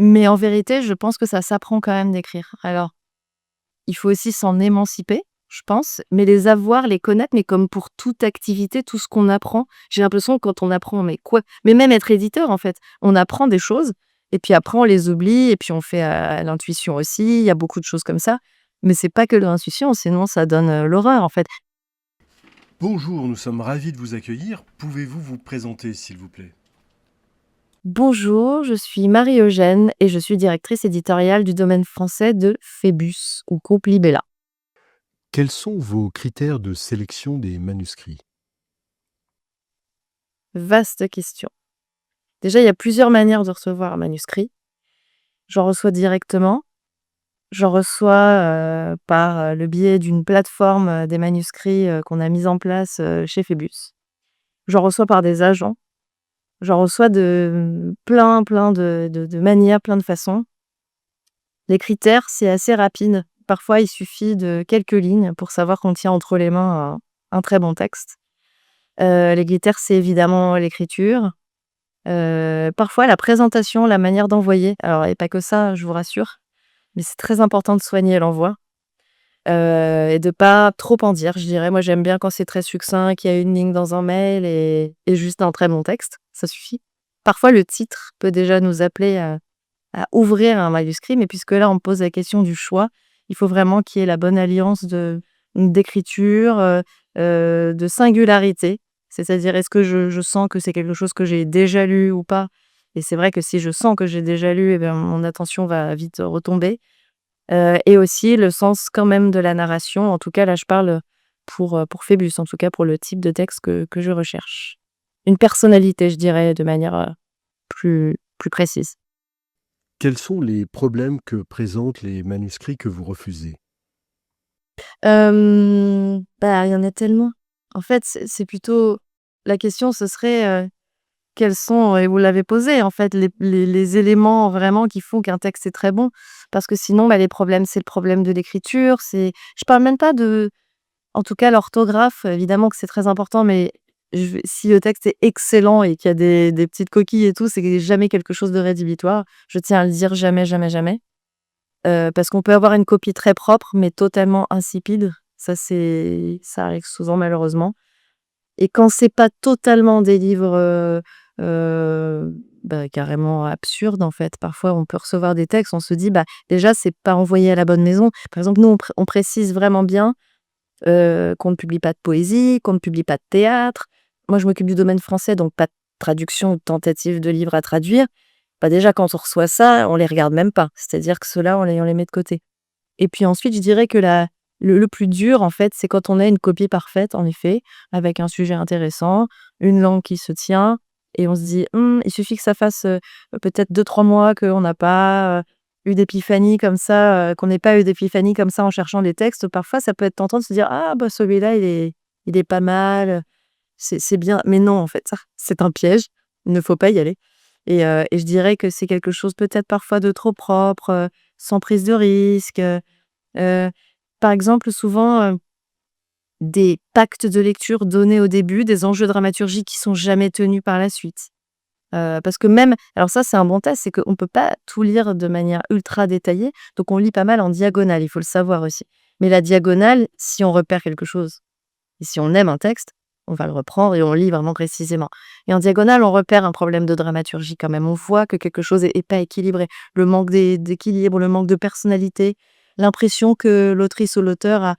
Mais en vérité, je pense que ça s'apprend quand même d'écrire. Alors, il faut aussi s'en émanciper, je pense, mais les avoir, les connaître, mais comme pour toute activité, tout ce qu'on apprend, j'ai l'impression que quand on apprend, mais quoi? Mais même être éditeur, en fait, on apprend des choses et puis après on les oublie et puis on fait à l'intuition aussi. Il y a beaucoup de choses comme ça, mais c'est pas que de l'intuition, sinon ça donne, l'horreur, en fait. Bonjour, nous sommes ravis de vous accueillir. Pouvez-vous vous présenter, s'il vous plaît? Bonjour, je suis Marie-Eugène et je suis directrice éditoriale du domaine français de Phébus ou Groupe Libella. Quels sont vos critères de sélection des manuscrits? Vaste question. Déjà, il y a plusieurs manières de recevoir un manuscrit. J'en reçois directement, j'en reçois, par, le biais d'une plateforme, des manuscrits, qu'on a mise en place, chez Phébus. J'en reçois par des agents, j'en reçois de, plein de manières, plein de façons. Les critères, c'est assez rapide. Parfois, il suffit de quelques lignes pour savoir qu'on tient entre les mains un très bon texte. Les critères, c'est évidemment l'écriture, parfois la présentation, la manière d'envoyer. Alors et pas que ça, je vous rassure, mais c'est très important de soigner l'envoi, et de pas trop en dire, je dirais. Moi, j'aime bien quand c'est très succinct, qu'il y a une ligne dans un mail et juste un très bon texte, ça suffit. Parfois, le titre peut déjà nous appeler à ouvrir un manuscrit, mais puisque là, on me pose la question du choix, il faut vraiment qu'il y ait la bonne alliance d'écriture, de singularité. C'est-à-dire, est-ce que je sens que c'est quelque chose que j'ai déjà lu ou pas? Et c'est vrai que si je sens que j'ai déjà lu, eh bien, mon attention va vite retomber. Et aussi le sens quand même de la narration. En tout cas, là, je parle pour Phébus, en tout cas pour le type de texte que je recherche. Une personnalité, je dirais, de manière, plus précise. Quels sont les problèmes que présentent les manuscrits que vous refusez? Bah, il y en a tellement. En fait, c'est plutôt la question, ce serait, quels sont et vous l'avez posé, en fait, les éléments vraiment qui font qu'un texte est très bon. Parce que sinon, bah, les problèmes, c'est le problème de l'écriture, je parle même pas de en tout cas, l'orthographe, évidemment que c'est très important, mais si le texte est excellent et qu'il y a des petites coquilles et tout, c'est jamais quelque chose de rédhibitoire. Je tiens à le dire, jamais, jamais, jamais. Parce qu'on peut avoir une copie très propre, mais totalement insipide. Ça arrive souvent malheureusement et quand c'est pas totalement des livres, bah, carrément absurdes, en fait, parfois on peut recevoir des textes, on se dit: «Bah, déjà, c'est pas envoyé à la bonne maison». Par exemple, nous, on précise vraiment bien, qu'on ne publie pas de poésie, qu'on ne publie pas de théâtre. Moi, je m'occupe du domaine français, donc pas de traduction ou de tentative de livres à traduire. Bah, déjà, quand on reçoit ça, on les regarde même pas. C'est-à-dire que ceux-là, on les met de côté. Et puis ensuite, je dirais que le plus dur, en fait, c'est quand on a une copie parfaite, en effet, avec un sujet intéressant, une langue qui se tient et on se dit: il suffit que ça fasse, peut-être 2 3 mois qu'on n'a pas, eu d'épiphanie comme ça, qu'on n'ait pas eu d'épiphanie comme ça en cherchant des textes». Parfois, ça peut être tentant de se dire: «Ah bah, celui-là, il est pas mal, c'est bien». Mais non, en fait, ça, c'est un piège. Il ne faut pas y aller et je dirais que c'est quelque chose peut-être parfois de trop propre, sans prise de risque, Heu, par exemple, souvent, des pactes de lecture donnés au début, des enjeux dramaturgiques qui sont jamais tenus par la suite. Parce que même alors ça, c'est un bon test, c'est qu'on peut pas tout lire de manière ultra détaillée, donc on lit pas mal en diagonale, il faut le savoir aussi. Mais la diagonale, si on repère quelque chose et si on aime un texte, on va le reprendre et on lit vraiment précisément. Et en diagonale, on repère un problème de dramaturgie quand même. On voit que quelque chose est pas équilibré. Le manque d'équilibre, le manque de personnalité, l'impression que l'autrice ou l'auteur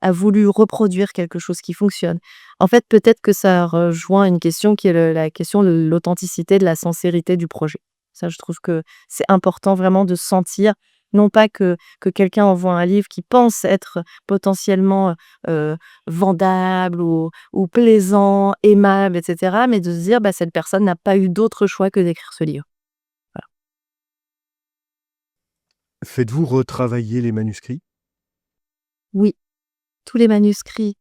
a voulu reproduire quelque chose qui fonctionne. En fait, peut-être que ça rejoint une question qui est la question de l'authenticité, de la sincérité du projet. Ça, je trouve que c'est important vraiment de sentir, non pas que quelqu'un envoie un livre qui pense être potentiellement, heu, vendable ou plaisant, aimable et cetera, mais de se dire: «Bah, cette personne n'a pas eu d'autre choix que d'écrire ce livre». Voilà. Faites-vous retravailler les manuscrits? Oui, tous les manuscrits.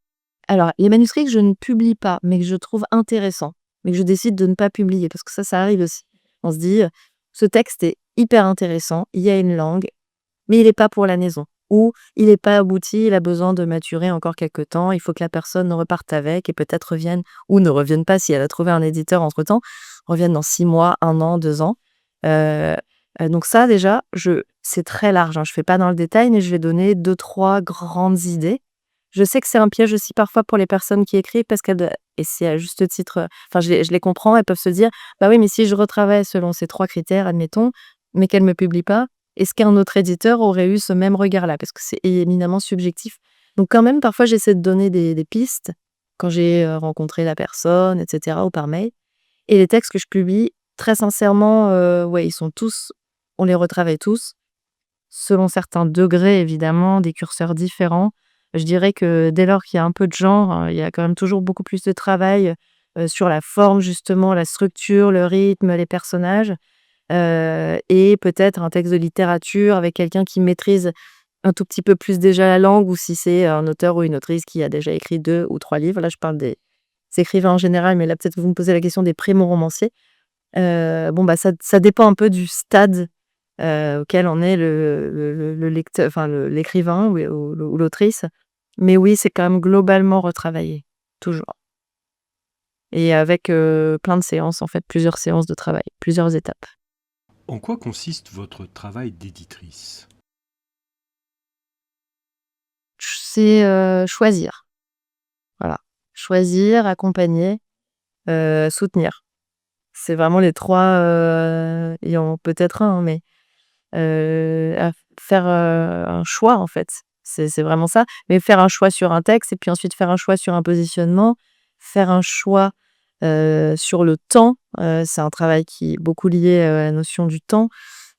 Alors, les manuscrits que je ne publie pas, mais que je trouve intéressants, mais que je décide de ne pas publier, parce que ça arrive aussi. On se dit, «Ce texte est hyper intéressant, il y a une langue, mais il est pas pour la maison» ou «Il est pas abouti, il a besoin de maturer encore quelque temps, il faut que la personne reparte avec et peut-être revienne» ou ne revienne pas si elle a trouvé un éditeur entre-temps, revienne dans 6 mois, 1 an, 2 ans. Heu Donc ça déjà, c'est très large, hein, je fais pas dans le détail, mais je vais donner 2-3 grandes idées. Je sais que c'est un piège aussi parfois pour les personnes qui écrivent parce et c'est à juste titre, enfin je les comprends, elles peuvent se dire: «Bah oui, mais si je retravaille selon ces 3 critères, admettons, mais qu'elle me publie pas, est-ce qu'un autre éditeur aurait eu ce même regard-là?» parce que c'est éminemment subjectif. Donc quand même, parfois j'essaie de donner des pistes quand j'ai, rencontré la personne et cetera ou par mail. Et les textes que je publie, très sincèrement, ouais, ils sont tous on les retravaille tous, selon certains degrés évidemment, des curseurs différents. Je dirais que dès lors qu'il y a un peu de genre, il y a quand même toujours beaucoup plus de travail, sur la forme justement, la structure, le rythme, les personnages, et peut-être un texte de littérature avec quelqu'un qui maîtrise un tout petit peu plus déjà la langue ou si c'est un auteur ou une autrice qui a déjà écrit 2 ou 3 livres. Là, je parle des écrivains en général, mais là, peut-être vous me posez la question des primo-romanciers. Bon, bah, ça dépend un peu du stade, auquel en est le lecteur enfin l'écrivain ou l'autrice. Mais oui, c'est quand même globalement retravaillé, toujours et avec, plein de séances en fait, plusieurs séances de travail, plusieurs étapes. En quoi consiste votre travail d'éditrice? C'est, choisir, voilà. Choisir, accompagner, soutenir. C'est vraiment les 3. Il y en peut-être un, hein, mais à faire, un choix en fait. C'est vraiment ça. Mais faire un choix sur un texte et puis ensuite faire un choix sur un positionnement, faire un choix, sur le temps, c'est un travail qui est beaucoup lié, à la notion du temps.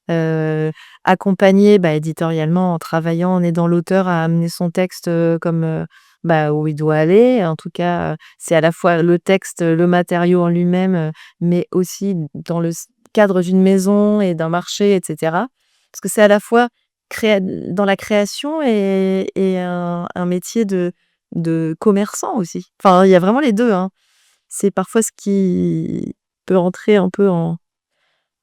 Heu, Accompagner, bah, éditorialement en travaillant, en aidant l'auteur à amener son texte, comme, bah, où il doit aller. En tout cas, c'est à la fois le texte, le matériau en lui-même, mais aussi dans le cadre d'une maison et d'un marché et cetera. Parce que c'est à la fois dans la création et un métier de commerçant aussi. Enfin, il y a vraiment les 2, hein. C'est parfois ce qui peut entrer un peu en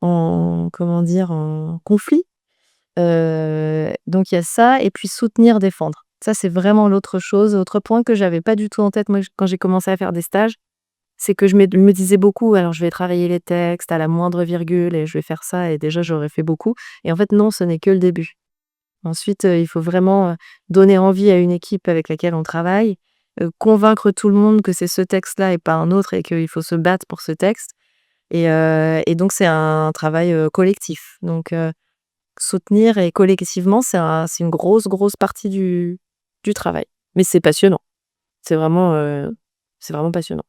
comment dire? En conflit. Donc il y a ça et puis soutenir, défendre. Ça, c'est vraiment l'autre chose, l'autre point que j'avais pas du tout en tête, moi, quand j'ai commencé à faire des stages, c'est que je me disais beaucoup: «Alors je vais travailler les textes à la moindre virgule et je vais faire ça et déjà j'aurais fait beaucoup» et en fait non, ce n'est que le début. Ensuite, il faut vraiment, donner envie à une équipe avec laquelle on travaille, convaincre tout le monde que c'est ce texte-là et pas un autre et qu'il faut se battre pour ce texte et donc c'est un travail, collectif. Donc soutenir et collectivement, c'est une grosse, grosse partie du travail. Mais c'est passionnant. C'est vraiment passionnant.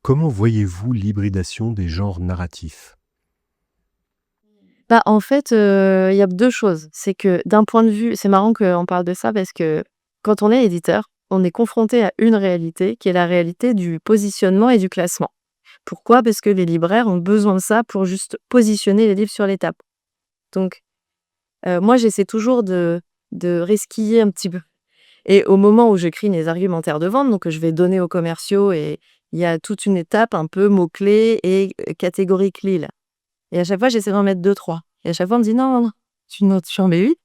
Comment voyez-vous l'hybridation des genres narratifs? Bah, en fait, il y a 2 choses. C'est que d'un point de vue c'est marrant qu'on parle de ça parce que quand on est éditeur, on est confronté à une réalité qui est la réalité du positionnement et du classement. Pourquoi? Parce que les libraires ont besoin de ça pour juste positionner les livres sur les tables. Donc moi, j'essaie toujours de resquiller un petit peu. Et au moment où j'écris mes argumentaires de vente, donc que je vais donner aux commerciaux et il y a toute une étape un peu mots-clés et catégorie clés là. Et à chaque fois, j'essaie d'en mettre 2-3. Et à chaque fois, on me dit: «Non, non, non, tu en mets 8».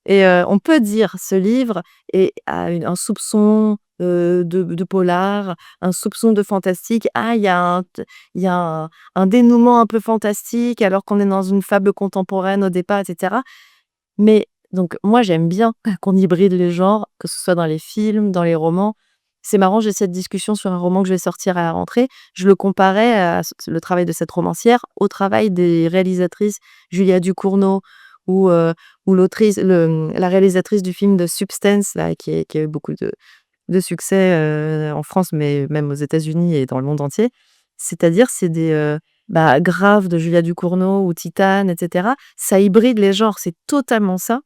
Et on peut dire ce livre a un soupçon, de polar, un soupçon de fantastique. Ah, il y a un dénouement un peu fantastique alors qu'on est dans une fable contemporaine au départ et cetera. Mais donc moi, j'aime bien qu'on hybride les genres, que ce soit dans les films, dans les romans. C'est marrant, j'ai cette discussion sur un roman que je vais sortir à la rentrée. Je le comparais à le travail de cette romancière au travail des réalisatrices Julia Ducournau ou, l'autrice la réalisatrice du film de Substance là, qui a eu beaucoup de succès, en France, mais même aux États-Unis et dans le monde entier. C'est-à-dire, c'est des, bah, Grave de Julia Ducournau ou Titane et cetera. Ça hybride les genres, c'est totalement ça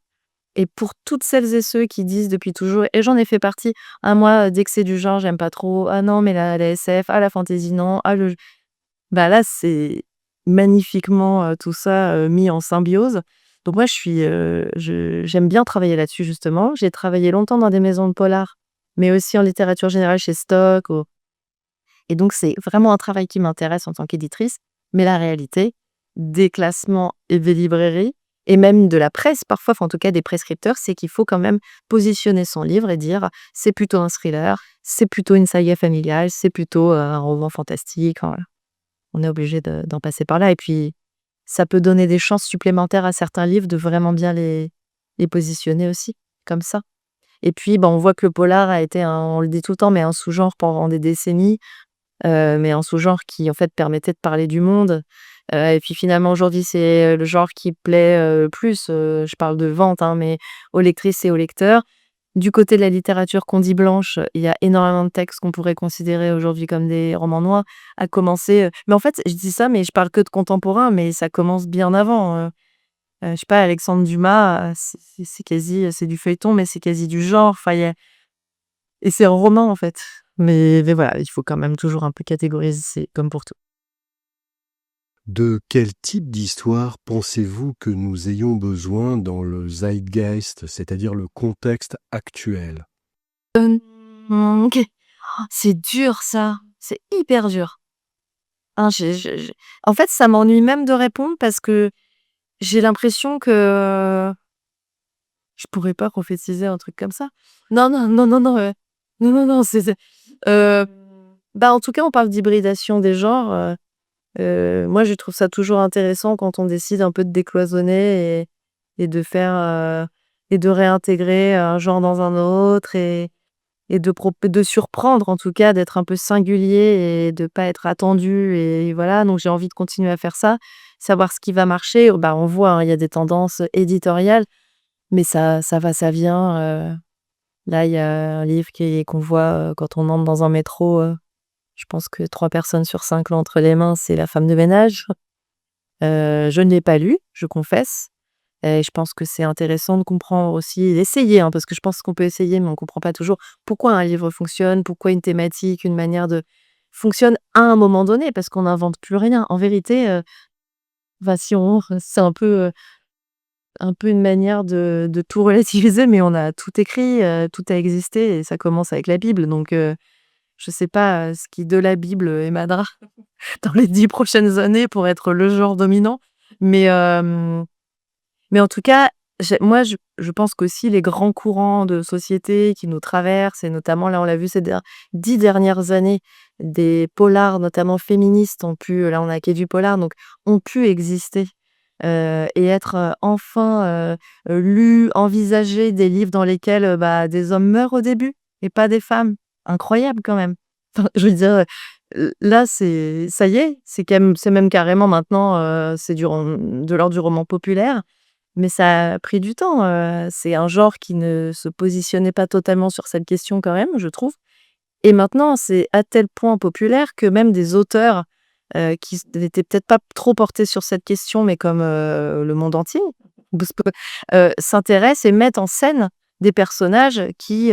et pour toutes celles et ceux qui disent depuis toujours et j'en ai fait partie: «Ah moi, dès que c'est du genre, j'aime pas trop. Ah non, mais la SF, ah la fantaisie, non. Ah le» bah, là, c'est magnifiquement, tout ça, mis en symbiose. Donc moi, j'aime bien travailler là-dessus justement. J'ai travaillé longtemps dans des maisons de polar, mais aussi en littérature générale chez Stock et donc c'est vraiment un travail qui m'intéresse en tant qu'éditrice. Mais la réalité des classements et des librairies et même de la presse parfois, enfin en tout cas des prescripteurs, c'est qu'il faut quand même positionner son livre et dire: «C'est plutôt un thriller, c'est plutôt une saga familiale, c'est plutôt, un roman fantastique», enfin voilà. On est obligé d'en passer par là et puis ça peut donner des chances supplémentaires à certains livres de vraiment bien les positionner aussi, comme ça. Et puis, on voit que le polar a été on le dit tout le temps, mais un sous-genre pendant des décennies, mais un sous-genre qui, en fait, permettait de parler du monde. Et puis finalement, aujourd'hui, c'est le genre qui plaît le plus, je parle de vente, hein, mais aux lectrices et aux lecteurs. Du côté de la littérature qu'on dit blanche, il y a énormément de textes qu'on pourrait considérer aujourd'hui comme des romans noirs, à commencer, mais en fait, je dis ça, mais je parle que de contemporain, mais ça commence bien avant, je sais pas, Alexandre Dumas, c'est quasi, c'est du feuilleton, mais c'est quasi du genre, enfin, il y a et c'est un roman, en fait. Mais voilà, il faut quand même toujours un peu catégoriser, c'est comme pour tout. De quel type d'histoire pensez-vous que nous ayons besoin dans le zeitgeist, c'est-à-dire le contexte actuel? OK. Oh, c'est dur ça, c'est hyper dur. Hein, je en fait, ça m'ennuie même de répondre parce que j'ai l'impression que je pourrais pas prophétiser un truc comme ça. Non, non, non, non, non, non, non, non, heu, en tout cas, on parle d'hybridation des genres, moi, je trouve ça toujours intéressant quand on décide un peu de décloisonner et de faire, et de réintégrer un genre dans un autre et de surprendre en tout cas, d'être un peu singulier et de pas être attendu et voilà, donc j'ai envie de continuer à faire ça, savoir ce qui va marcher. On voit, hein, il y a des tendances éditoriales, mais ça va, ça vient, là, il y a un livre qu'on voit, quand on entre dans un métro, je pense que 3 personnes sur 5 l'ont entre les mains, c'est La femme de ménage. Je ne l'ai pas lu, je confesse, et je pense que c'est intéressant de comprendre aussi, d'essayer, hein, parce que je pense qu'on peut essayer, mais on comprend pas toujours pourquoi un livre fonctionne, pourquoi une thématique, une manière de fonctionne à un moment donné, parce qu'on n'invente plus rien. En vérité, si on c'est un peu une manière de tout relativiser, mais on a tout écrit, tout a existé et ça commence avec la Bible, donc je sais pas, ce qui de la Bible émanera dans les 10 prochaines années pour être le genre dominant, mais mais en tout cas, moi, je pense qu'aussi les grands courants de société qui nous traversent et notamment là, on l'a vu ces 10 dernières années, des polars, notamment féministes, ont pu là, on a Quai du Polar, donc ont pu exister, et être, enfin, lus, envisagés, des livres dans lesquels, des hommes meurent au début et pas des femmes. Incroyable quand même. Enfin, je veux dire, là, c'est ça y est, c'est même carrément maintenant, c'est de l'ordre du roman populaire. Mais ça a pris du temps, c'est un genre qui ne se positionnait pas totalement sur cette question quand même, je trouve. Et maintenant, c'est à tel point populaire que même des auteurs, n'étaient peut-être pas trop portés sur cette question, mais comme, le monde entier, s'intéressent et mettent en scène des personnages qui,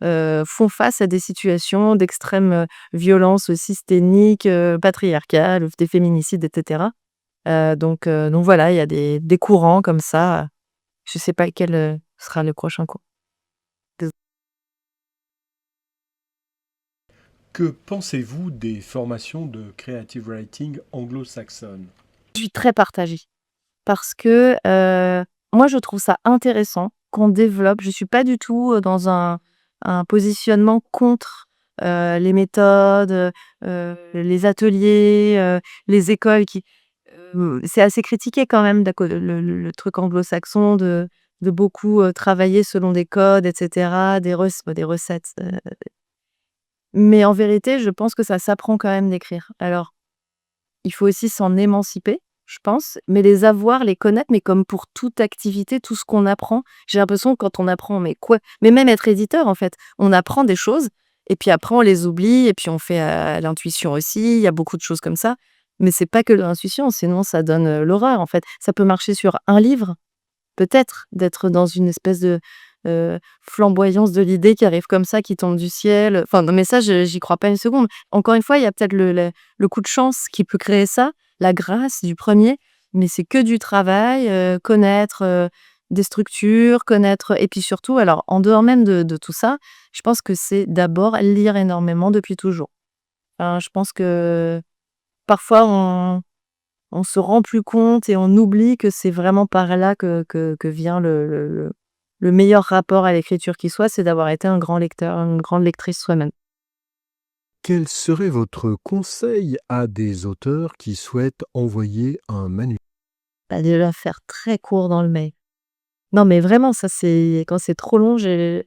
font face à des situations d'extrême, violence systémique, patriarcale, des féminicides et cetera. Donc voilà, il y a des courants comme ça. Je sais pas quel, sera le prochain cours. Dés Que pensez-vous des formations de creative writing anglo-saxonnes? Je suis très partagée parce que, moi je trouve ça intéressant qu'on développe. Je suis pas du tout, dans un positionnement contre, les méthodes, les ateliers, les écoles qui c'est assez critiqué quand même le truc anglo-saxon de beaucoup, travailler selon des codes et cetera, des recettes, mais en vérité, je pense que ça s'apprend quand même d'écrire. Alors, il faut aussi s'en émanciper, je pense, mais les avoir, les connaître, mais comme pour toute activité, tout ce qu'on apprend, j'ai l'impression que quand on apprend, mais quoi? Mais même être éditeur, en fait, on apprend des choses et puis après on les oublie et puis on fait à l'intuition aussi, il y a beaucoup de choses comme ça, mais c'est pas que de l'intuition, sinon ça donne, l'horreur, en fait. Ça peut marcher sur un livre, peut-être, d'être dans une espèce de, flamboyance de l'idée qui arrive comme ça, qui tombe du ciel, enfin, non mais ça, j'y crois pas une seconde. Encore une fois, il y a peut-être le coup de chance qui peut créer ça, la grâce du premier, mais c'est que du travail, connaître, des structures, connaître et puis surtout, alors en dehors même de tout ça, je pense que c'est d'abord lire énormément depuis toujours. Enfin, je pense que parfois on se rend plus compte et on oublie que c'est vraiment par là que vient le meilleur rapport à l'écriture qui soit, c'est d'avoir été un grand lecteur, une grande lectrice soi-même. Quel serait votre conseil à des auteurs qui souhaitent envoyer un manuscrit? de la faire très court dans le mail. Non, mais vraiment, ça, c'est quand c'est trop long, j'ai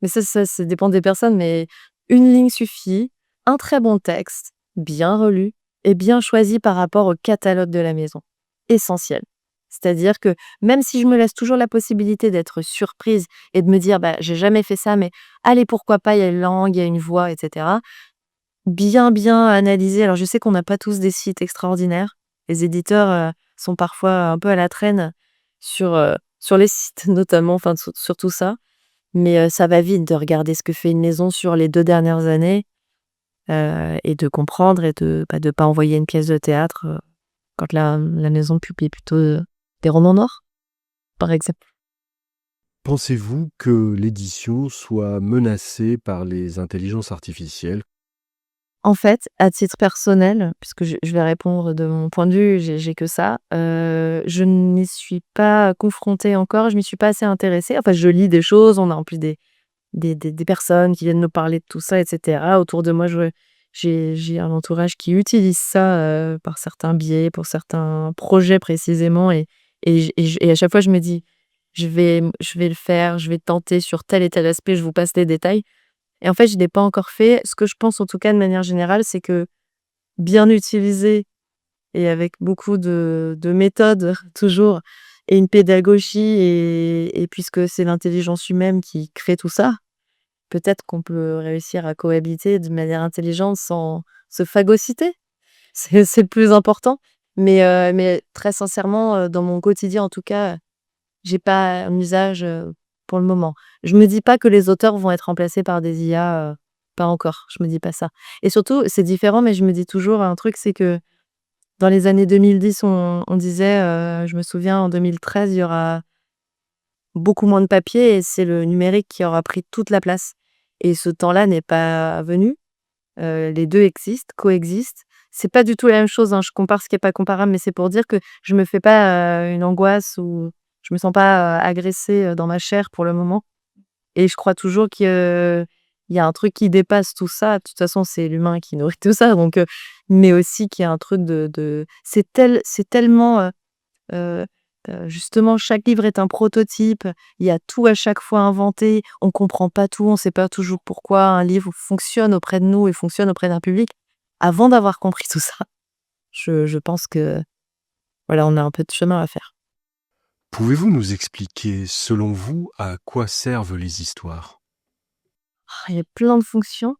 mais ça dépend des personnes, mais une ligne suffit, un très bon texte, bien relu et bien choisi par rapport au catalogue de la maison. Essentiel. C'est-à-dire que même si je me laisse toujours la possibilité d'être surprise et de me dire: «Bah, j'ai jamais fait ça, mais allez, pourquoi pas, il y a une langue, il y a une voix» et cetera. Bien analyser. Alors je sais qu'on n'a pas tous des sites extraordinaires. Les éditeurs, sont parfois un peu à la traîne sur les sites notamment, enfin sur tout ça. Mais ça va vite de regarder ce que fait une maison sur les 2 dernières années, et de comprendre et de pas envoyer une pièce de théâtre, quand la maison publie plutôt, des romans noirs, par exemple. Pensez-vous que l'édition soit menacée par les intelligences artificielles? En fait, à titre personnel, puisque je vais répondre de mon point de vue, j'ai que ça, je n'y suis pas confrontée encore, je m'y suis pas assez intéressée. Enfin, je lis des choses, on a en plus des personnes qui viennent nous parler de tout ça et cetera. Autour de moi, j'ai un entourage qui utilise ça, par certains biais, pour certains projets précisément et à chaque fois je me dis: «Je vais le faire, je vais tenter sur tel et tel aspect», je vous passe les détails et en fait, je l'ai pas encore fait. Ce que je pense en tout cas de manière générale, c'est que bien utilisé et avec beaucoup de méthodes toujours et une pédagogie et puisque c'est l'intelligence humaine qui crée tout ça, peut-être qu'on peut réussir à cohabiter de manière intelligente sans se phagocyter. C'est le plus important. Mais très sincèrement, dans mon quotidien en tout cas, j'ai pas un usage, pour le moment. Je me dis pas que les auteurs vont être remplacés par des IA, pas encore, je me dis pas ça. Et surtout, c'est différent, mais je me dis toujours un truc, c'est que dans les années 2010, on disait, je me souviens en 2013, il y aura beaucoup moins de papier et c'est le numérique qui aura pris toute la place. Et ce temps-là n'est pas venu. Les 2 existent, coexistent. C'est pas du tout la même chose, hein, je compare ce qui est pas comparable, mais c'est pour dire que je me fais pas, une angoisse ou je me sens pas, agressée, dans ma chair pour le moment et je crois toujours qu'il y a un truc qui dépasse tout ça. De toute façon, c'est l'humain qui nourrit tout ça donc mais aussi qu'il y a un truc de c'est tellement, Heu justement, chaque livre est un prototype, il y a tout à chaque fois inventé, on comprend pas tout, on sait pas toujours pourquoi un livre fonctionne auprès de nous et fonctionne auprès d'un public. Avant d'avoir compris tout ça, je pense que, voilà, on a un peu de chemin à faire. Pouvez-vous nous expliquer, selon vous, à quoi servent les histoires? Il y a plein de fonctions.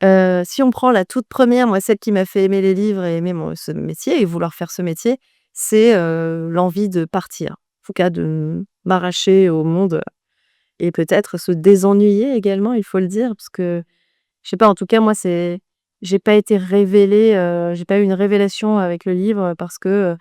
Si on prend la toute première, moi, celle qui m'a fait aimer les livres et aimer ce métier et vouloir faire ce métier, c'est, l'envie de partir. En tout cas, de m'arracher au monde, et peut-être se désennuyer également, il faut le dire, parce que je sais pas, en tout cas, moi, j'ai pas été révélée, j'ai pas eu une révélation avec le livre parce que,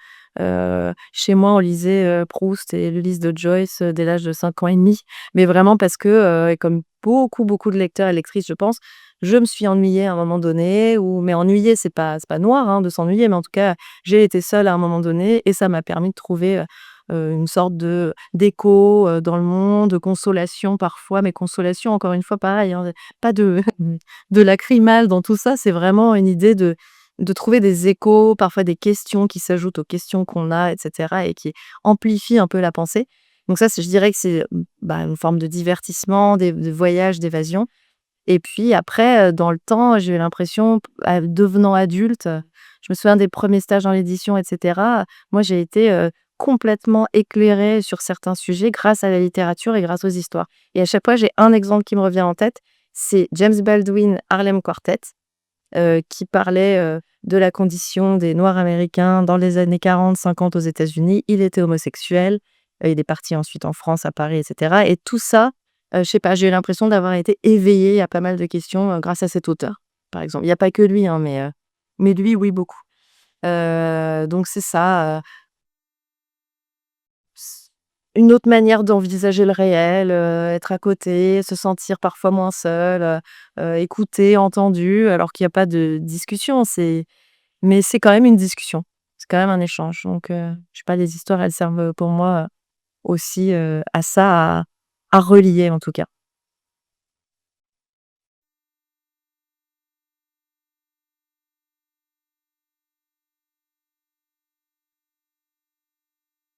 chez moi, on lisait, Proust et l'Ulysse de Joyce, dès l'âge de 5 ans et demi. Mais vraiment parce que, et comme beaucoup, beaucoup de lecteurs et lectrices, je pense, je me suis ennuyée à un moment donné ou mais ennuyée, c'est pas noir, hein, de s'ennuyer, mais en tout cas, j'ai été seule à un moment donné et ça m'a permis de trouver, une sorte d'écho, dans le monde, de consolation parfois, mais consolation encore une fois pareil, hein, pas de de lacrymal dans tout ça, c'est vraiment une idée de trouver des échos, parfois des questions qui s'ajoutent aux questions qu'on a et cetera et qui amplifient un peu la pensée. Donc ça, je dirais que c'est, une forme de divertissement, de voyage, d'évasion et puis après, dans le temps, j'ai eu l'impression, devenant adulte, je me souviens des premiers stages dans l'édition et cetera, moi j'ai été, complètement éclairée sur certains sujets grâce à la littérature et grâce aux histoires et à chaque fois, j'ai un exemple qui me revient en tête, c'est James Baldwin, Harlem Quartet, qui parlait, de la condition des noirs américains dans les années 40-50 aux États-Unis. Il était homosexuel, il est parti ensuite en France, à Paris et cetera et tout ça, je sais pas, j'ai eu l'impression d'avoir été éveillée à pas mal de questions, grâce à cet auteur, par exemple. Il y a pas que lui, hein, mais lui, oui, beaucoup. Donc c'est ça, s une autre manière d'envisager le réel, être à côté, se sentir parfois moins seul, écouté, entendu, alors qu'il y a pas de discussion, mais c'est quand même une discussion. C'est quand même un échange donc je sais pas, les histoires, elles servent, pour moi, aussi, à ça, à relier en tout cas.